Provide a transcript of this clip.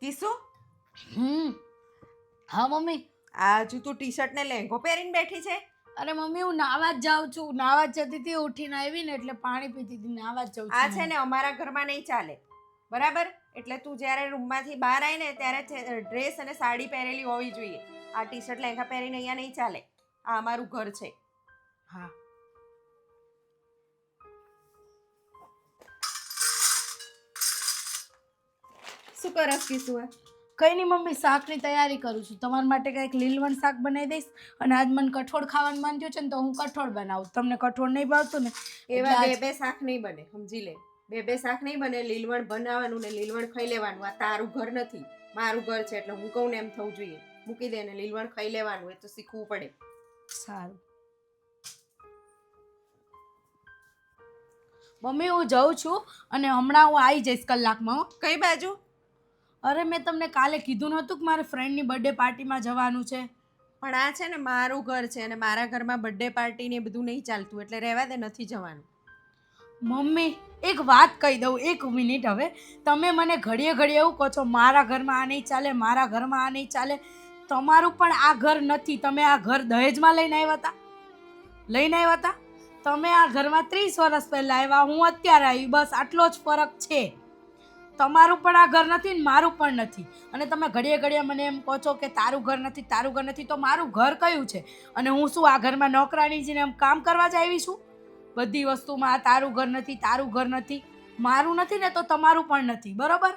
કિસુ હા મમ્મી. આ હજુ તું ટી શર્ટ ને લેંઘો પહેરીને બેઠી છે? અરે મમ્મી હું નાવા જ જાઉં છું. નાવા જ જતી હતી, ઉઠીને આવી ને એટલે પાણી પીતી હતી, નાવા જ જાઉં આ છું. છે ને અમારા ઘરમાં નહીં ચાલે, બરાબર? એટલે તું જ્યારે રૂમમાંથી બહાર આવી ને ત્યારે ડ્રેસ અને સાડી પહેરેલી હોવી જોઈએ. આ ટી શર્ટ લેંઘા પહેરીને અહીંયા નહીં ચાલે. આ અમારું ઘર છે. હા. શું કરસ કિસુ? કંઈ નહીં મમ્મી, શાકની તૈયારી કરું છું. તમારા માટે કંઈક લીલવણ શાક બનાવી દઈશ. અને આજ મને કઠોળ ખાવાનું મન થયું છે ને તો હું કઠોળ બનાવું. તમને કઠોળ નહીં ભાવતું ને એવા એટલે બે શાક નહીં બને, સમજી લે. બે શાક નહીં બને. લીલવણ બનાવવાનું ને લીલવણ ખાઈ લેવાનું. આ તારું ઘર નથી, મારું ઘર છે. એટલે હું કહું ને એમ થવું જોઈએ. મૂકી દે ને લીલવણ ખાઈ લેવાનું. એ તો શીખવું પડે. સારું મમ્મી, હું જાઉં છું અને હમણાં હું આવી જઈશ કલાકમાં. હો. કઈ બાજુ? અરે મેં તમને કાલે કીધું નહોતું કે મારે ફ્રેન્ડની બર્થડે પાર્ટીમાં જવાનું છે? પણ આ છે ને મારું ઘર છે અને મારા ઘરમાં બર્થડે પાર્ટી ને બધું નહીં ચાલતું. એટલે રહેવા દે, નથી જવાનું. મમ્મી એક વાત કહી દઉં, 1 મિનિટ. હવે તમે મને ઘડીએ ઘડીએ એવું કહો છો મારા ઘરમાં આ નહીં ચાલે, મારા ઘરમાં આ નહીં ચાલે. તમારું પણ આ ઘર નથી. તમે આ ઘર દહેજમાં લઈને આવ્યા હતા. તમે આ ઘરમાં 30 વર્ષ પહેલાં આવ્યા, હું અત્યારે આવી. બસ આટલો જ ફરક છે. તમારું પણ આ ઘર નથી ને મારું પણ નથી. અને તમે ઘડીએ ઘડીએ મને એમ કહો છો કે તારું ઘર નથી. તો મારું ઘર કયું છે? અને હું શું આ ઘરમાં નોકરાણી જઈને એમ કામ કરવા જ આવી છું? બધી વસ્તુમાં તારું ઘર નથી. મારું નથી ને તો તમારું પણ નથી, બરોબર?